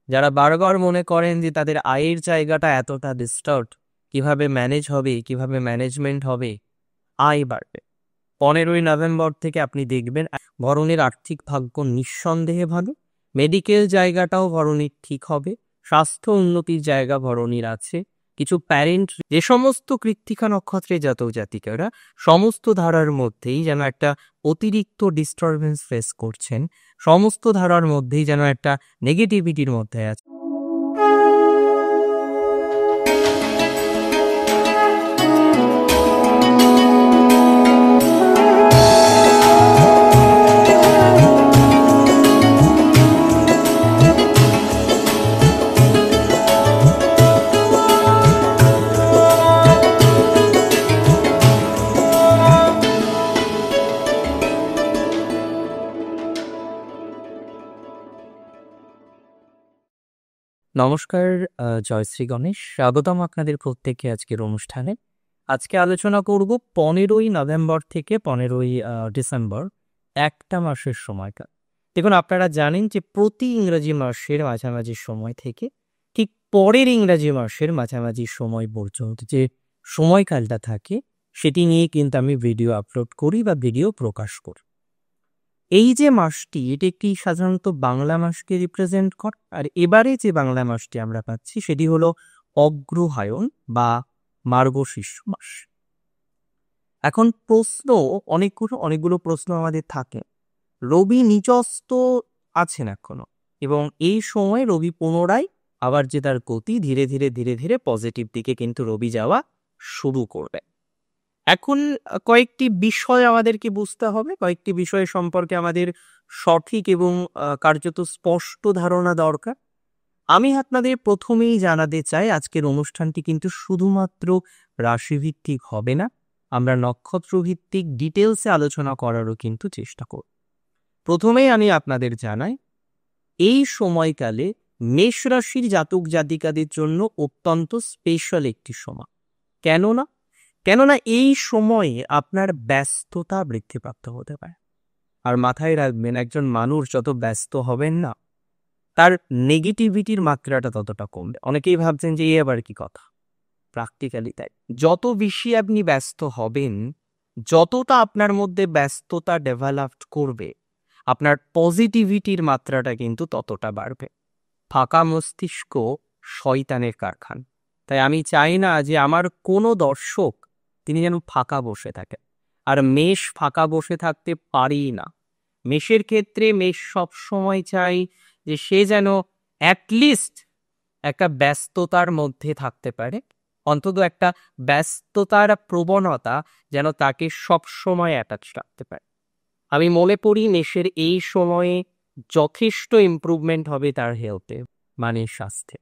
যারা বারবার মনে করেন যে তাদের আয়ের জায়গাটা এতটা ডিস্টার্বড, কিভাবে ম্যানেজ হবে, কিভাবে ম্যানেজমেন্ট হবে, আয় বাড়বে। 15ই নভেম্বর থেকে আপনি দেখবেন ভরণীর আর্থিক ভাগ্য নিঃসন্দেহে ভালো, মেডিকেল জায়গাটাও ভরণীর ঠিক হবে, স্বাস্থ্য উন্নতির জায়গা ভরণীর আছে। কিছু প্যারেন্ট যে সমস্ত কৃত্তিকা নক্ষত্রে জাতক জাতিকারা সমস্ত ধারার মধ্যেই যেন একটা অতিরিক্ত ডিস্টারবেন্স ফেস করছেন, সমস্ত ধারার মধ্যেই যেন একটা নেগেটিভিটির মধ্যে আছে। নমস্কার, জয় শ্রী গণেশ। স্বাগতম আপনাদের প্রত্যেককে আজকের অনুষ্ঠানে। আজকে আলোচনা করব 15ই নভেম্বর থেকে 15ই ডিসেম্বর, একটা মাসের সময়কাল। দেখুন, আপনারা জানেন যে প্রতি ইংরেজি মাসের মাঝামাঝি সময় থেকে ঠিক পরের ইংরেজি মাসের মাঝামাঝি সময় পর্যন্ত যে সময়কালটা থাকে সেটি নিয়ে কিন্তু আমি ভিডিও আপলোড করি বা ভিডিও প্রকাশ করি। এই যে মাসটি, এটি একটি সাধারণত বাংলা মাসকে রিপ্রেজেন্ট করে। আর এবারে যে বাংলা মাসটি আমরা পাচ্ছি সেটি হলো অগ্রহায়ণ বা মার্গশীর্ষ মাস। এখন প্রশ্ন অনেকগুলো প্রশ্ন আমাদের থাকে। রবি নিচস্থ আছেন এখনো, এবং এই সময় রবি পুনরায় আবার যে তার গতি ধীরে ধীরে পজিটিভ দিকে কিন্তু রবি যাওয়া শুরু করবে। এখন কয়েকটি বিষয় আমাদেরকে বুঝতে হবে, কয়েকটি বিষয় সম্পর্কে আমাদের সঠিক এবং কার্যত স্পষ্ট ধারণা দরকার। আমি আপনাদের প্রথমেই জানাতে চাই, আজকের অনুষ্ঠানটি কিন্তু শুধুমাত্র রাশিভিত্তিক হবে না, আমরা নক্ষত্রভিত্তিক ডিটেলসে আলোচনা করারও কিন্তু চেষ্টা করব। প্রথমেই আমি আপনাদের জানাই, এই সময়কালে মেষ রাশির জাতক জাতিকাদের জন্য অত্যন্ত স্পেশাল একটি সময়। কেননা এই সময়ে আপনার ব্যস্ততা বৃদ্ধিপ্রাপ্ত হতে পারে। আর মাথায় রাখবেন, একজন মানুষ যত ব্যস্ত হবেন না, তার নেগেটিভিটির মাত্রাটা ততটা কমবে। অনেকেই ভাবছেন যে আবার কি কথা, প্র্যাকটিক্যালি তাই। যত বেশি আপনি ব্যস্ত হবেন, যতটা আপনার মধ্যে ব্যস্ততা ডেভেলপড করবে, আপনার পজিটিভিটির মাত্রাটা কিন্তু ততটা বাড়বে। ফাঁকা মস্তিষ্ক শয়তানের কারখানা। তাই আমি চাই না যে আমার কোনো দর্শক তিনি যেন ফাঁকা বসে থাকেন। আর মেষ ফাঁকা বসে থাকতে পারেই না। মেষের ক্ষেত্রে মেষ সবসময় চাই যে সে যেন অ্যাটলিস্ট একটা ব্যস্ততার মধ্যে থাকতে পারে, অন্তত একটা ব্যস্ততার প্রবণতা যেন তাকে সবসময় অ্যাটাচ রাখতে পারে। আমি মনে করি মেষের এই সময়ে যথেষ্ট ইমপ্রুভমেন্ট হবে তার হেলথে, মানে স্বাস্থ্যে।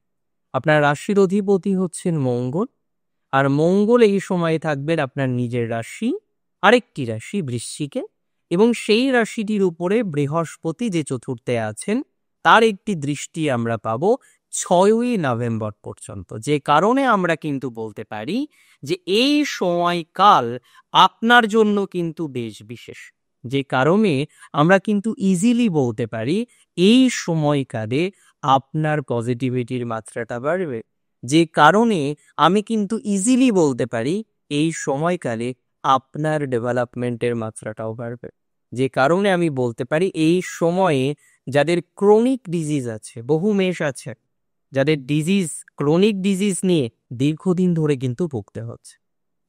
আপনার রাশির অধিপতি হচ্ছেন মঙ্গল, আর মঙ্গল এই সময়ে থাকবেন আপনার নিজের রাশি, আরেকটি রাশি বৃশ্চিকে, এবং সেই রাশিটির উপরে বৃহস্পতি যে চতুর্থে আছেন তার একটি দৃষ্টি আমরা পাবো 6ই নভেম্বর পর্যন্ত। যে কারণে আমরা কিন্তু বলতে পারি যে এই সময়কাল আপনার জন্য কিন্তু বেশ বিশেষ। যে কারণে আমরা কিন্তু ইজিলি বলতে পারি এই সময়কালে আপনার পজিটিভিটির মাত্রাটা বাড়বে। যে কারণে আমি কিন্তু ইজিলি বলতে পারি এই সময়কালে আপনার ডেভেলপমেন্টের মাত্রাটাও বাড়বে। যে কারণে আমি বলতে পারি এই সময়ে যাদের ক্রনিক ডিজিজ আছে, বহু মেষ আছে যাদের ক্রনিক ডিজিজ নিয়ে দীর্ঘদিন ধরে কিন্তু ভুগতে হচ্ছে,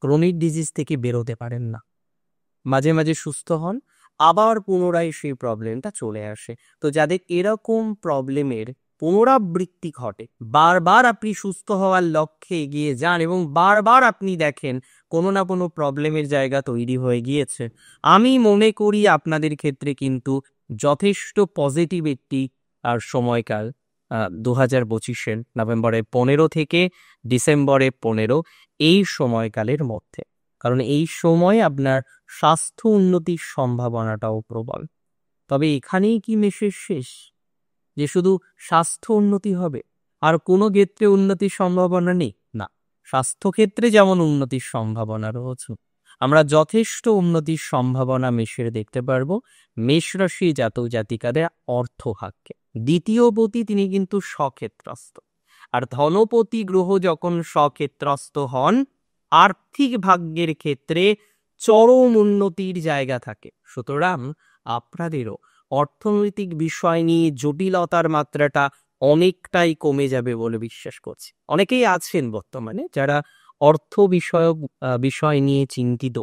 ক্রনিক ডিজিজ থেকে বেরোতে পারেন না, মাঝে মাঝে সুস্থ হন, আবার পুনরায় সেই প্রবলেমটা চলে আসে। তো যাদের এরকম প্রবলেমের পুনরাবৃত্তি ঘটে, বারবার আপনি সুস্থ হওয়ার লক্ষ্যে এগিয়ে যান এবং বারবার আপনি দেখেন কোনো না কোনো প্রবলেমের জায়গা তৈরি হয়ে গিয়েছে, আমি মনে করি আপনাদের ক্ষেত্রে কিন্তু যথেষ্ট পজিটিভ একটি সময়কাল 2025 নভেম্বরের 15 থেকে ডিসেম্বরের 15 এই সময়কালের মধ্যে। কারণ এই সময় আপনার স্বাস্থ্য উন্নতির সম্ভাবনাটাও প্রবল। তবে এখানেই কি মেষের শেষ, যে শুধু স্বাস্থ্য উন্নতি হবে আর কোনো ক্ষেত্রে উন্নতির সম্ভাবনা নেই? না, স্বাস্থ্যক্ষেত্রে যেমন উন্নতির সম্ভাবনা রয়েছে, আমরা যথেষ্ট উন্নতির সম্ভাবনা মেষের দেখতে পারবো মেষ রাশি জাতক জাতিকাদের অর্থভাগ্যে। দ্বিতীয়পতি তিনি কিন্তু স্বক্ষেত্রস্থ, আর ধনপতি গ্রহ যখন স্বক্ষেত্রস্থ হন আর্থিক ভাগ্যের ক্ষেত্রে চরম উন্নতির জায়গা থাকে। সুতরাং আপনাদেরও অর্থনৈতিক বিষয় নিয়ে জটিলতার মাত্রাটা অনেকটাই কমে যাবে বলে বিশ্বাস করছি। অনেকেই আছেন বর্তমানে যারা অর্থ বিষয়ক বিষয় নিয়ে চিন্তিত,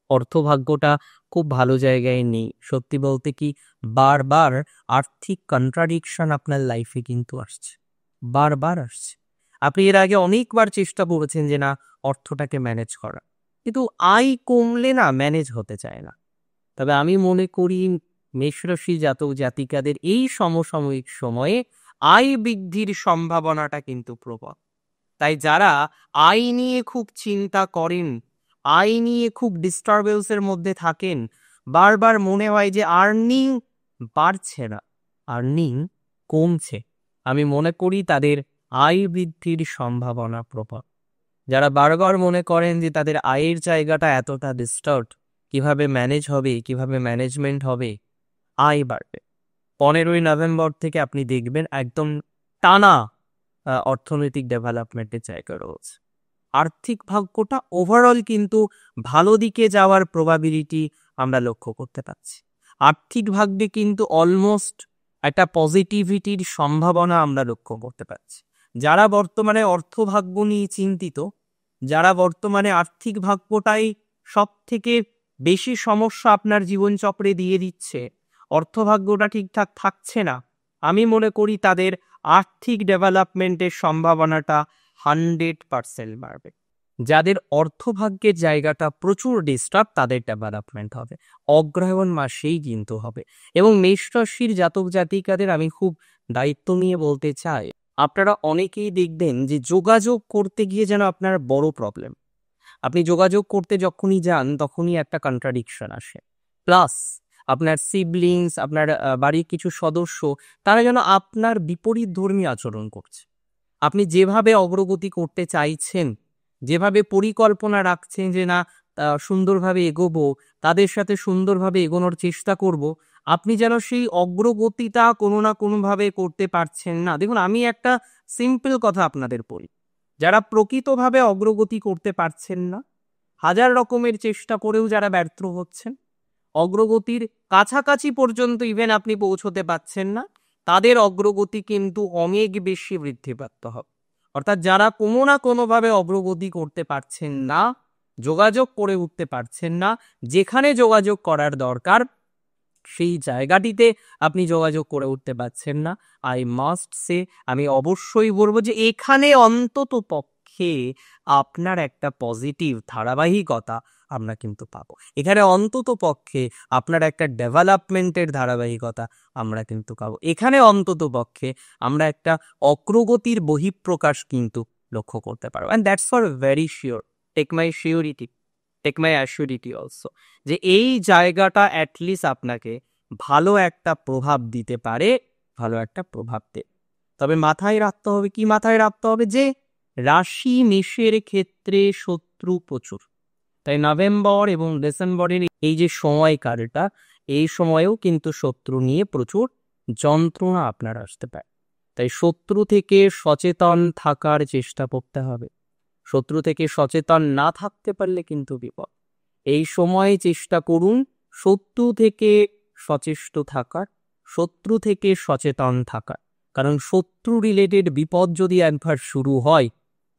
অর্থভাগ্যটা খুব ভালো জায়গায় নেই। সত্যি বলতে কি, বারবার আর্থিক কন্ট্রাডিকশন আপনার লাইফে কিন্তু আসছে, বারবার আসছে। আপনি এর আগে অনেকবার চেষ্টা করেছেন যে না অর্থটাকে ম্যানেজ করা, কিন্তু আয় কমলে না ম্যানেজ হতে চায় না। তবে আমি মনে করি মেষরাশি জাতক জাতিকাদের এই সমসাময়িক সময়ে আয় বৃদ্ধির সম্ভাবনাটা কিন্তু প্রবল। তাই যারা আয় নিয়ে খুব চিন্তা করেন, আয় নিয়ে খুব ডিস্টারবেন্সের মধ্যে থাকেন, বারবার মনে হয় যে আর্নিং বাড়ছে না, আর্নিং কমছে, আমি মনে করি তাদের আয় বৃদ্ধির সম্ভাবনা প্রবল। যারা বারবার মনে করেন যে তাদের আয়ের জায়গাটা এতটা ডিস্টার্বড, কিভাবে ম্যানেজ হবে, কিভাবে ম্যানেজমেন্ট হবে, আয় বাড়বে। 15ই নভেম্বর থেকে আপনি দেখবেন একদম টানা অর্থনৈতিক ডেভেলপমেন্টের জায়গা রয়েছে। আর্থিক ভাগ্যটা ওভারঅল কিন্তু ভালো দিকে যাওয়ার প্রবাবিলিটি আমরা লক্ষ্য করতে পারছি। আর্থিক ভাগ্যে কিন্তু অলমোস্ট একটা পজিটিভিটির সম্ভাবনা আমরা লক্ষ্য করতে পারছি। যারা বর্তমানে অর্থভাগ্য নিয়ে চিন্তিত, যারা বর্তমানে আর্থিক ভাগ্যটাই সব থেকে বেশি সমস্যা আপনার জীবনচক্রে দিয়ে দিচ্ছে, অর্থভাগ্যটা ঠিকঠাক থাকছে না, আমি মনে করি তাদের আর্থিক ডেভেলপমেন্টের সম্ভাবনাটা 100% বাড়বে। যাদের অর্থভাগ্যের জায়গাটা প্রচুর ডিস্টার্ব তাদের ডেভেলপমেন্ট হবে, অগ্রহায়ণ মাসেই কিন্তু হবে। এবং মেষ রাশির জাতক জাতিকাদের আমি খুব দায়িত্ব নিয়ে বলতে চাই, আপনারা অনেকেই দেখবেন যে যোগাযোগ করতে গিয়ে যেন আপনার বড় প্রবলেম। আপনি যোগাযোগ করতে যখনই যান তখনই একটা কন্ট্রাডিকশন আসে, প্লাস আপনার সিবলিংস, আপনার বাড়ির কিছু সদস্য, তারা যেন আপনার বিপরীত ধর্মী আচরণ করছে। আপনি যেভাবে অগ্রগতি করতে চাইছেন, যেভাবে পরিকল্পনা রাখছেন যে না সুন্দরভাবে এগোবো, তাদের সাথে সুন্দরভাবে এগোনোর চেষ্টা করব, আপনি যেন সেই অগ্রগতিটা কোনো না কোনোভাবে করতে পারছেন না। দেখুন, আমি একটা সিম্পল কথা আপনাদের বলি, যারা প্রকৃতভাবে অগ্রগতি করতে পারছেন না, হাজার রকমের চেষ্টা করেও যারা ব্যর্থ হচ্ছেন, অগ্রগতির কাছাকাছি পর্যন্ত ইভেন আপনি পৌঁছতে পারছেন না, তাদের অগ্রগতি কিন্তু অনেক বেশি বৃদ্ধিপ্রাপ্ত হবে। অর্থাৎ যারা কোনো না কোনোভাবে অগ্রগতি করতে পারছেন না, যোগাযোগ করে উঠতে পারছেন না, যেখানে যোগাযোগ করার দরকার সেই জায়গাটিতে আপনি যোগাযোগ করে উঠতে পারছেন না, আই মাস্ট সে, আমি অবশ্যই বলবো যে এখানে অন্তত পক্ষে আপনার একটা পজিটিভ ধারাবাহিকতা আমরা কিন্তু পাবো। এখানে অন্তত পক্ষে আপনার একটা ডেভেলপমেন্টের ধারাবাহিকতা আমরা কিন্তু পাবো। এখানে অন্তত পক্ষে আমরা একটা অগ্রগতির বহিঃপ্রকাশ কিন্তু লক্ষ্য করতে পারবো। And that's for very sure, take my surety, take my assurity also, যে এই জায়গাটা অ্যাটলিস্ট আপনাকে ভালো একটা প্রভাব দিতে পারে, ভালো একটা প্রভাব দেয়। তবে মাথায় রাখতে হবে, কি মাথায় রাখতে হবে, যে রাশি মেষের ক্ষেত্রে শত্রু প্রচুর। তাই নভেম্বর এবং ডিসেম্বরের এই যে সময়কালটা, এই সময়েও কিন্তু শত্রু নিয়ে প্রচুর যন্ত্রণা আপনার আসতে পারে। তাই শত্রু থেকে সচেতন থাকার চেষ্টা করতে হবে। শত্রু থেকে সচেতন না থাকতে পারলে কিন্তু বিপদ। এই সময়ে চেষ্টা করুন শত্রু থেকে সচেষ্ট থাকার, শত্রু থেকে সচেতন থাকার। কারণ শত্রু রিলেটেড বিপদ যদি একবার শুরু হয়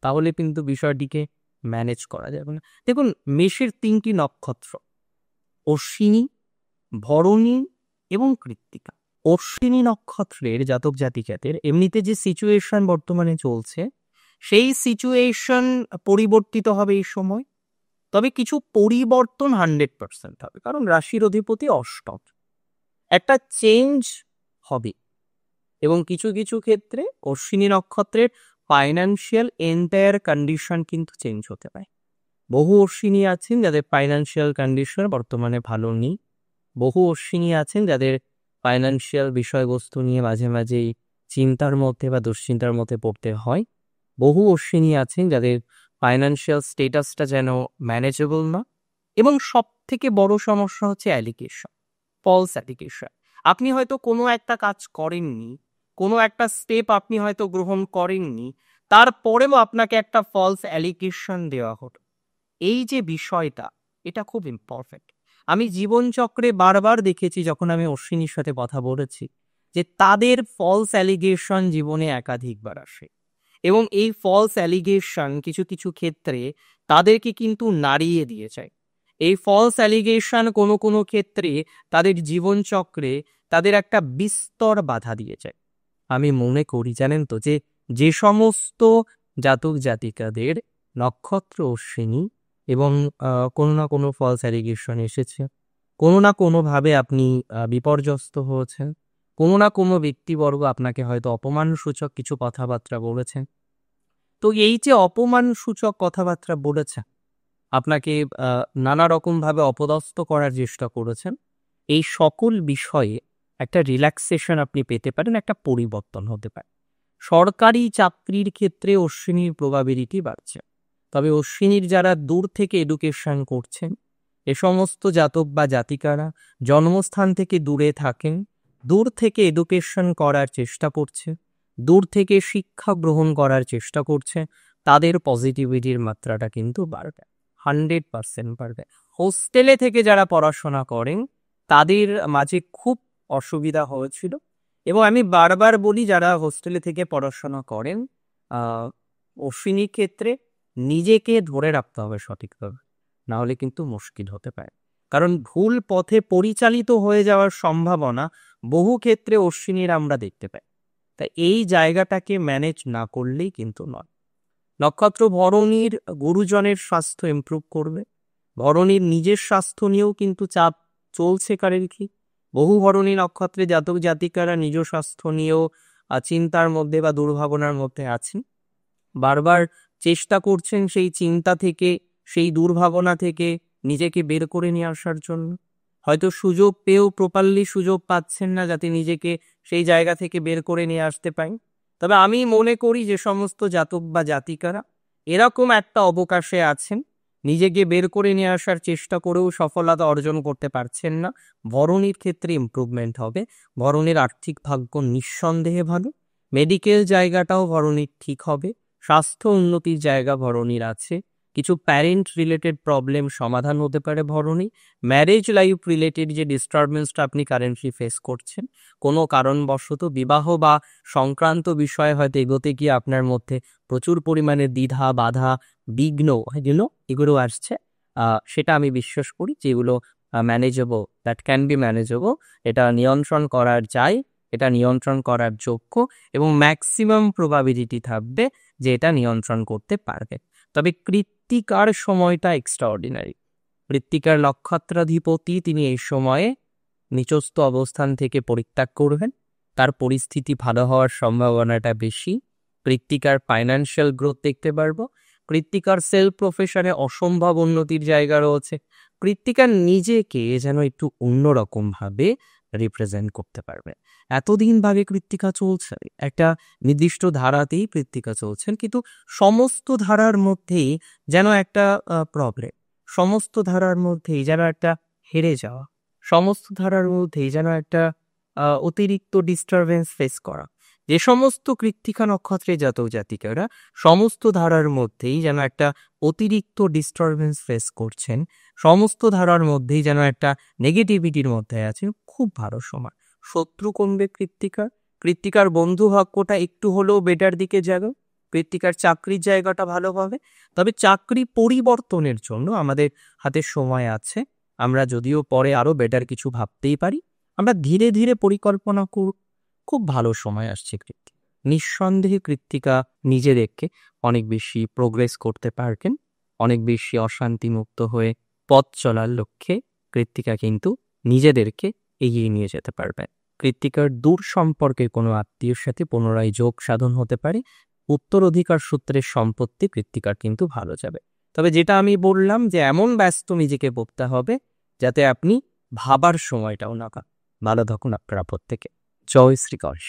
তাহলে কিন্তু বিষয়টিকে ম্যানেজ করা যাবে না। দেখুন, মেষের 3টি নক্ষত্র, অশ্বিনী, ভরণী এবং কৃত্তিকা। অশ্বিনী নক্ষত্রের জাতক জাতিকাদের এমনিতে যে সিচুয়েশন বর্তমানে চলছে, সেই সিচুয়েশন পরিবর্তিত হবে এই সময়। তবে কিছু পরিবর্তন 100% হবে, কারণ রাশির অধিপতি অষ্টম, একটা চেঞ্জ হবে। এবং কিছু কিছু ক্ষেত্রে অশ্বিনী নক্ষত্রের ফাইন্যান্সিয়াল এন্টায়ার কন্ডিশন কিন্তু চেঞ্জ হতে পারে। বহু অশ্বিনী আছেন যাদের ফাইন্যান্সিয়াল কন্ডিশন বর্তমানে ভালো নেই। বহু অশ্বিনী আছেন যাদের ফাইন্যান্সিয়াল বিষয়বস্তু নিয়ে মাঝে মাঝেই চিন্তার মধ্যে বা দুশ্চিন্তার মধ্যে পড়তে হয়। বহু অশ্বিনী আছেন যাদের ফাইন্যান্সিয়াল স্টেটাসটা যেন ম্যানেজেবল না। এবং সব থেকে বড় সমস্যা হচ্ছে অ্যালিগেশন, ফলস অ্যালিগেশন। আপনি হয়তো কোনো একটা কাজ করেননি, কোনো একটা স্টেপ আপনি হয়তো গ্রহণ করেননি, তারপরেও আপনাকে একটা ফলস অ্যালিগেশন দেওয়া হলো। এই যে বিষয়টা, এটা খুব ইম্পর্টেন্ট। আমি জীবনচক্রে বারবার দেখেছি যখন আমি অশ্বিনীর সাথে কথা বলেছি যে তাদের ফলস অ্যালিগেশন জীবনে একাধিকবার আসে এবং এই ফলস অ্যালিগেশন কিছু কিছু ক্ষেত্রে তাদেরকে কিন্তু নাড়িয়ে দিয়ে যায়। এই ফলস অ্যালিগেশন কোনো কোনো ক্ষেত্রে তাদের জীবনচক্রে তাদের একটা বিস্তর বাধা দিয়ে যায়। আমি মনে করি জানেন তো যে যে সমস্ত জাতক জাতিকাদের নক্ষত্র অশ্বিনী এবং কোনো না কোনো ফলস অ্যালিগেশন এসেছে, কোনো না কোনোভাবে আপনি বিপর্যস্ত হয়েছেন, কোনো না কোনো ব্যক্তিবর্গ আপনাকে হয়তো অপমানসূচক কিছু কথাবার্তা বলেছেন। তো এই যে অপমানসূচক কথাবার্তা বলেছেন, আপনাকে নানা রকমভাবে অপদস্থ করার চেষ্টা করেছেন, এই সকল বিষয়ে একটা রিল্যাক্সেশন আপনি পেতে পারেন, একটা পরিবর্তন হতে পারে। সরকারি চাকরির ক্ষেত্রে অশ্বিনীর প্রবাবিলিটি বাড়ছে। তবে অশ্বিনীর যারা দূর থেকে এডুকেশন করছেন, এ সমস্ত জাতক বা জাতিকারা জন্মস্থান থেকে দূরে থাকেন, দূর থেকে এডুকেশন করার চেষ্টা করছে, দূর থেকে শিক্ষা গ্রহণ করার চেষ্টা করছে, তাদের পজিটিভিটির মাত্রাটা কিন্তু বাড়বে, 100% বাড়বে। হোস্টেলে থেকে যারা পড়াশোনা করেন তাদের মাঝে খুব অসুবিধা হয়েছিল এবং আমি বারবার বলি যারা হোস্টেলে থেকে পড়াশোনা করেন অশ্বিনীর ক্ষেত্রে নিজেকে ধরে রাখতে হবে সঠিকভাবে, না হলে কিন্তু মুশকিল হতে পারে। কারণ ভুল পথে পরিচালিত হয়ে যাওয়ার সম্ভাবনা বহু ক্ষেত্রে অশ্বিনীর আমরা দেখতে পাই। তাই এই জায়গাটাকে ম্যানেজ না করলেই কিন্তু নয়। নক্ষত্র ভরণীর গুরুজনের স্বাস্থ্য ইমপ্রুভ করবে, ভরণীর নিজের স্বাস্থ্য নিয়েও কিন্তু চাপ চলছে কারের কি। বহু ভরণী নক্ষত্রে জাতক জাতিকারা নিজ স্বাস্থ্য নিয়েও চিন্তার মধ্যে বা দুর্ভাবনার মধ্যে আছেন, বারবার চেষ্টা করছেন সেই চিন্তা থেকে, সেই দুর্ভাবনা থেকে নিজেকে বের করে নিয়ে আসার জন্য। হয়তো সুযোগ পেয়েও প্রপারলি সুযোগ পাচ্ছেন না যাতে নিজেকে সেই জায়গা থেকে বের করে নিয়ে আসতে পারেন। তবে আমি মনে করি যে সমস্ত জাতক বা জাতিকারা এরকম একটা অবকাশে আছেন, নিজেকে বের করে নিয়ে আসার চেষ্টা করেও সফলতা অর্জন করতে পারছেন না, ভরণীর ক্ষেত্রে ইমপ্রুভমেন্ট হবে। ভরণীর আর্থিক ভাগ্য নিঃসন্দেহে ভালো, মেডিকেল জায়গাটাও ভরণীর ঠিক হবে, স্বাস্থ্য উন্নতির জায়গা ভরণীর আছে, কিছু প্যারেন্ট রিলেটেড প্রবলেম সমাধান হতে পারে ভরণী, ম্যারেজ লাইফ রিলেটেড যে ডিস্টারবেন্সটা আপনি কারেন্টলি ফেস করছেন, কোনো কারণবশত বিবাহ বা সংক্রান্ত বিষয়ে হয়তো এগোতে গিয়ে আপনার মধ্যে প্রচুর পরিমাণে দ্বিধা বাধা বিঘ্ন এগুলো আসছে, সেটা আমি বিশ্বাস করি যেগুলো manageable, that can be manageable, এটা নিয়ন্ত্রণ করার যায়, এটা নিয়ন্ত্রণ করার যোগ্য এবং ম্যাক্সিমাম প্রবাবিলিটি থাকবে যে এটা নিয়ন্ত্রণ করতে পারবে। তবে কৃত্তিকার সময়টা এক্সট্রাঅর্ডিনারি। কৃত্তিকার নক্ষত্রাধিপতি তিনি এই সময়ে নিচস্থ অবস্থান থেকে পরিত্যাগ করবেন, তার পরিস্থিতি ভালো হওয়ার সম্ভাবনাটা বেশি। কৃত্তিকার ফাইন্যান্সিয়াল গ্রোথ দেখতে পারবো, কৃত্তিকার সেলফ প্রফেশনে অসম্ভব উন্নতির জায়গা রয়েছে, কৃত্তিকার নিজেকে যেন একটু অন্যরকম ভাবে রিপ্রেজেন্ট করতে পারবে। এতদিন ভাবে কৃত্তিকা চলছে একটা নির্দিষ্ট ধারাতেই কৃত্তিকা চলছেন, কিন্তু সমস্ত ধারার মধ্যেই যেন একটা প্রবলেম, সমস্ত ধারার মধ্যেই যেন একটা হেরে যাওয়া, সমস্ত ধারার মধ্যেই যেন একটা অতিরিক্ত ডিস্টারবেন্স ফেস করা। যে সমস্ত কৃত্তিকা নক্ষত্রে জাতক জাতিকারা সমস্ত ধারার মধ্যেই যেন একটা অতিরিক্ত ডিস্টারবেন্স ফেস করছেন, সমস্ত ধারার মধ্যেই যেন একটা নেগেটিভিটির মধ্যে আছে, খুব ভালো সময়। শত্রু কমবে কৃত্তিকার, কৃত্তিকার বন্ধু ভাগ্যটা একটু হলেও বেটার দিকে যাবে, কৃত্তিকার চাকরির জায়গাটা ভালো হবে। তবে চাকরি পরিবর্তনের জন্য আমাদের হাতে সময় আছে, আমরা যদিও পরে আরো বেটার কিছু ভাবতেই পারি, আমরা ধীরে ধীরে পরিকল্পনা করব, খুব ভালো সময় আসছে কৃত্তিকা। নিঃসন্দেহে কৃত্তিকা নিজেদেরকে অনেক বেশি প্রোগ্রেস করতে পারবেন, অনেক বেশি অশান্তিমুক্ত হয়ে পথ চলার লক্ষ্যে কৃত্তিকা কিন্তু নিজেদেরকে এগিয়ে নিয়ে যেতে পারবেন। কৃত্তিকার দূর সম্পর্কের কোনো আত্মীয়ের সাথে পুনরায় যোগ সাধন হতে পারে, উত্তরাধিকার সূত্রের সম্পত্তি কৃত্তিকার কিন্তু ভালো যাবে। তবে যেটা আমি বললাম যে এমন ব্যস্ত নিজেকে পড়তে হবে যাতে আপনি ভাবার সময়টাও না পান। ভালো থাকুন আপনারা প্রত্যেকে। জয় শ্রী গণেশ।